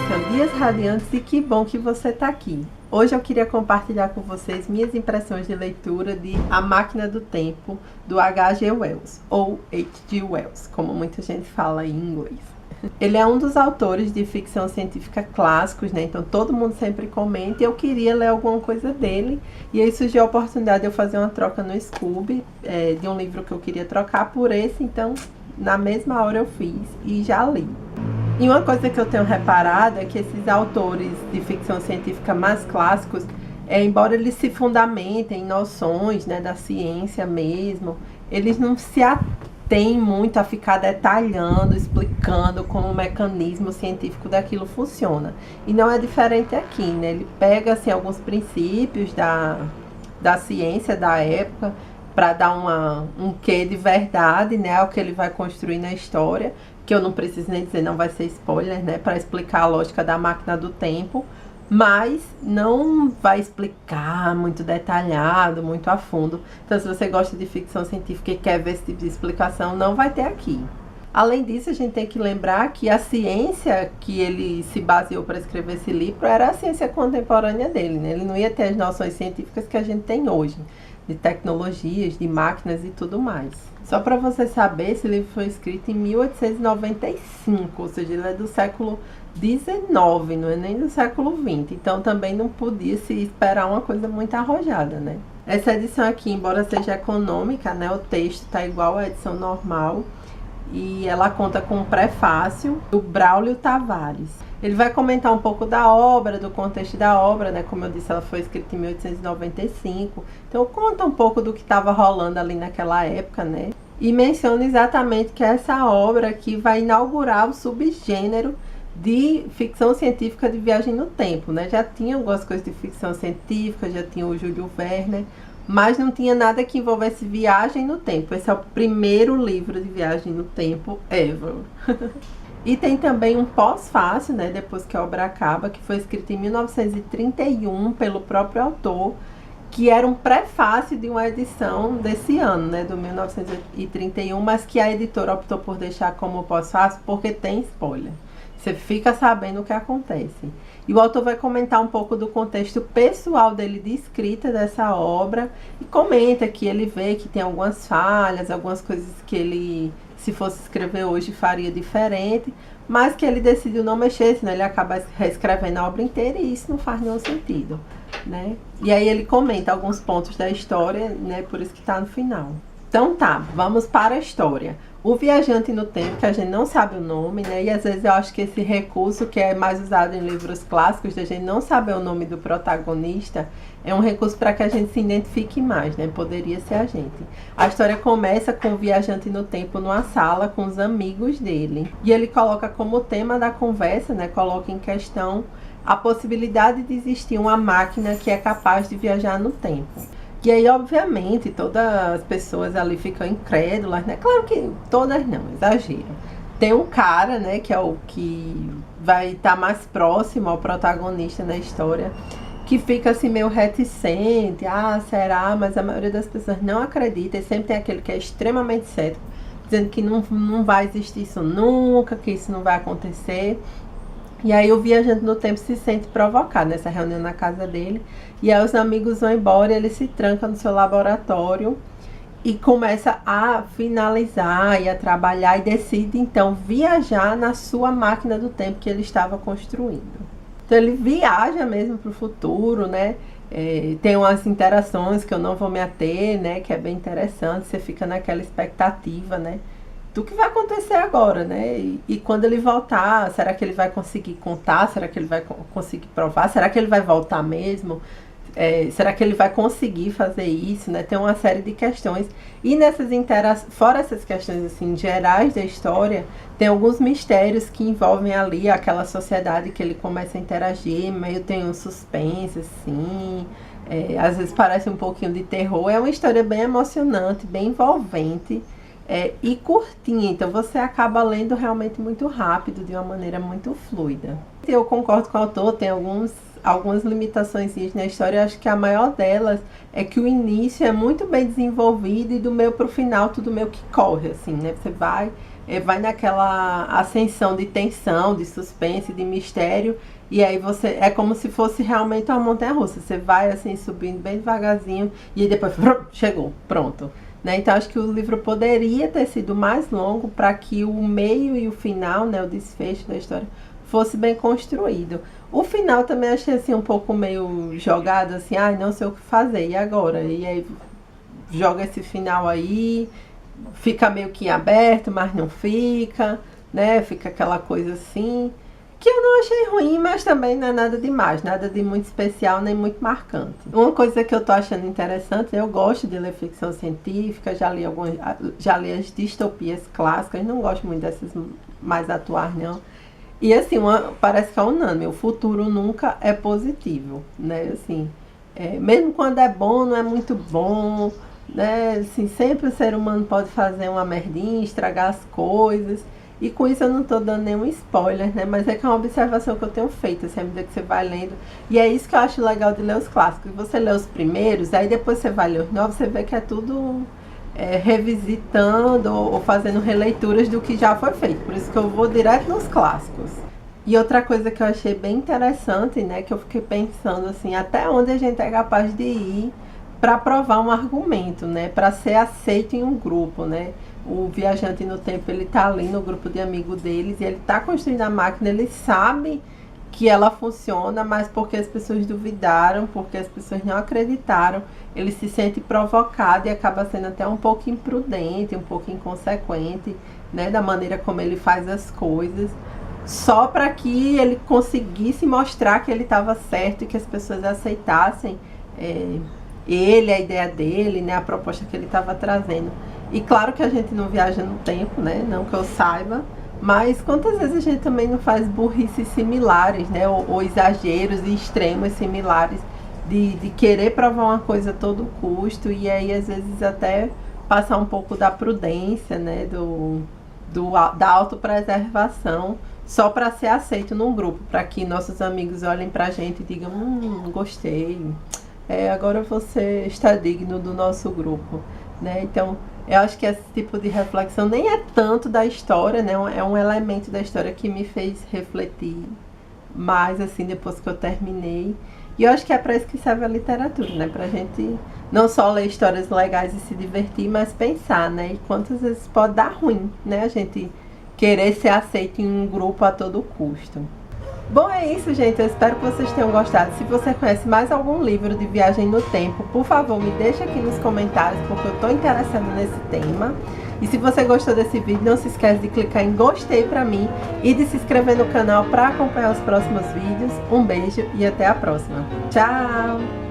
são Dias Radiantes e que bom que você está aqui. Hoje eu queria compartilhar com vocês minhas impressões de leitura de A Máquina do Tempo, do H.G. Wells, ou H.G. Wells, como muita gente fala em inglês. Ele é um dos autores de ficção científica clássicos, né? Então todo mundo sempre comenta e eu queria ler alguma coisa dele. E aí surgiu a oportunidade de eu fazer uma troca no Scoob, de um livro que eu queria trocar por esse, então na mesma hora eu fiz e já li. E uma coisa que eu tenho reparado é que esses autores de ficção científica mais clássicos, embora eles se fundamentem em noções, né, da ciência mesmo, eles não se atêm muito a ficar detalhando, explicando como o mecanismo científico daquilo funciona. E não é diferente aqui, né? Ele pega assim, alguns princípios da ciência da época para dar um quê de verdade, né, ao que ele vai construir na história, que eu não preciso nem dizer, não vai ser spoiler, né, para explicar a lógica da máquina do tempo, mas não vai explicar muito detalhado, muito a fundo. Então, se você gosta de ficção científica e quer ver esse tipo de explicação, não vai ter aqui. Além disso, a gente tem que lembrar que a ciência que ele se baseou para escrever esse livro era a ciência contemporânea dele, né? Ele não ia ter as noções científicas que a gente tem hoje, de tecnologias, de máquinas e tudo mais. Só para você saber, esse livro foi escrito em 1895, ou seja, ele é do século XIX, não é nem do século XX. Então também não podia se esperar uma coisa muito arrojada, né? Essa edição aqui, embora seja econômica, né, o texto está igual à edição normal e ela conta com um prefácio do Braulio Tavares. Ele vai comentar um pouco da obra, do contexto da obra, né? Como eu disse, ela foi escrita em 1895. Então, conta um pouco do que estava rolando ali naquela época, né? E menciona exatamente que essa obra aqui vai inaugurar o subgênero de ficção científica de viagem no tempo, né? Já tinha algumas coisas de ficção científica, já tinha o Júlio Verne, mas não tinha nada que envolvesse viagem no tempo. Esse é o primeiro livro de viagem no tempo ever. E tem também um pós-fácil, né, depois que a obra acaba, que foi escrito em 1931 pelo próprio autor, que era um prefácio de uma edição desse ano, né, do 1931, mas que a editora optou por deixar como pós-fácio porque tem spoiler. Você fica sabendo o que acontece. E o autor vai comentar um pouco do contexto pessoal dele de escrita dessa obra e comenta que ele vê que tem algumas falhas, algumas coisas que ele, se fosse escrever hoje, faria diferente, mas que ele decidiu não mexer, senão ele acaba reescrevendo a obra inteira e isso não faz nenhum sentido, né? E aí ele comenta alguns pontos da história, né? Por isso que está no final. Então tá, vamos para a história. O viajante no tempo, que a gente não sabe o nome, né? E às vezes eu acho que esse recurso que é mais usado em livros clássicos, de a gente não saber o nome do protagonista, é um recurso para que a gente se identifique mais, né? Poderia ser a gente. A história começa com o viajante no tempo numa sala com os amigos dele. E ele coloca como tema da conversa, né? Coloca em questão a possibilidade de existir uma máquina que é capaz de viajar no tempo. E aí, obviamente, todas as pessoas ali ficam incrédulas, né? Claro que todas não, exagero. Tem um cara, né, que é o que vai estar mais próximo ao protagonista na história, que fica assim meio reticente. Ah, será? Mas a maioria das pessoas não acredita. E sempre tem aquele que é extremamente cético, dizendo que não vai existir isso nunca, que isso não vai acontecer. E aí o viajante no tempo se sente provocado nessa reunião na casa dele. E aí os amigos vão embora e ele se tranca no seu laboratório e começa a finalizar e a trabalhar e decide então viajar na sua máquina do tempo que ele estava construindo. Então ele viaja mesmo para o futuro, né? Tem umas interações que eu não vou me ater, né? Que é bem interessante, você fica naquela expectativa, né? Do que vai acontecer agora, né? E quando ele voltar, será que ele vai conseguir contar? Será que ele vai conseguir provar? Será que ele vai voltar mesmo? Será que ele vai conseguir fazer isso, né? Tem uma série de questões. E nessas interações, fora essas questões assim, gerais da história, tem alguns mistérios que envolvem ali aquela sociedade que ele começa a interagir, meio tem um suspense, assim. Às vezes parece um pouquinho de terror. É uma história bem emocionante, bem envolvente. E curtinha, então você acaba lendo realmente muito rápido, de uma maneira muito fluida. Eu concordo com o autor, tem algumas limitações na história. Eu acho que a maior delas é que o início é muito bem desenvolvido e do meio para o final tudo meio que corre, assim, né? Você vai vai naquela ascensão de tensão, de suspense, de mistério, e aí você, é como se fosse realmente uma montanha-russa, você vai assim subindo bem devagarzinho, e aí depois, chegou, pronto. Né? Então acho que o livro poderia ter sido mais longo para que o meio e o final, né, o desfecho da história, fosse bem construído. O final também achei assim um pouco meio jogado, assim, ai, não sei o que fazer, e agora? E aí joga esse final aí, fica meio que aberto, mas não fica, né? Fica aquela coisa assim, que eu não achei ruim, mas também não é nada demais, nada de muito especial nem muito marcante. Uma coisa que eu tô achando interessante, eu gosto de ler ficção científica, já li as distopias clássicas, não gosto muito dessas mais atuais não. E assim, parece que é unânime, o futuro nunca é positivo, né? Assim, mesmo quando é bom, não é muito bom, né? Assim, sempre o ser humano pode fazer uma merdinha, estragar as coisas. E com isso eu não estou dando nenhum spoiler, né? Mas é que é uma observação que eu tenho feito, assim, à medida que você vai lendo. E é isso que eu acho legal de ler os clássicos. Você lê os primeiros, aí depois você vai ler os novos, você vê que é tudo revisitando ou fazendo releituras do que já foi feito. Por isso que eu vou direto nos clássicos. E outra coisa que eu achei bem interessante, né? Que eu fiquei pensando, assim, até onde a gente é capaz de ir para provar um argumento, né? Para ser aceito em um grupo, né? O viajante no tempo, ele tá ali no grupo de amigos deles e ele tá construindo a máquina, ele sabe que ela funciona, mas porque as pessoas duvidaram, porque as pessoas não acreditaram, ele se sente provocado e acaba sendo até um pouco imprudente, um pouco inconsequente, né, da maneira como ele faz as coisas, só para que ele conseguisse mostrar que ele estava certo e que as pessoas aceitassem ele, a ideia dele, né, a proposta que ele estava trazendo. E claro que a gente não viaja no tempo, né, não que eu saiba, mas quantas vezes a gente também não faz burrices similares, né? Ou exageros e extremos similares de querer provar uma coisa a todo custo e aí às vezes até passar um pouco da prudência, né? Da autopreservação só para ser aceito num grupo, para que nossos amigos olhem para a gente e digam, gostei, agora você está digno do nosso grupo, né? Então eu acho que esse tipo de reflexão nem é tanto da história, né? É um elemento da história que me fez refletir mais, assim, depois que eu terminei. E eu acho que é para isso que serve a literatura, né? Pra gente não só ler histórias legais e se divertir, mas pensar, né? E quantas vezes pode dar ruim, né? A gente querer ser aceito em um grupo a todo custo. Bom, é isso, gente. Eu espero que vocês tenham gostado. Se você conhece mais algum livro de viagem no tempo, por favor, me deixa aqui nos comentários, porque eu estou interessada nesse tema. E se você gostou desse vídeo, não se esquece de clicar em gostei pra mim e de se inscrever no canal para acompanhar os próximos vídeos. Um beijo e até a próxima. Tchau!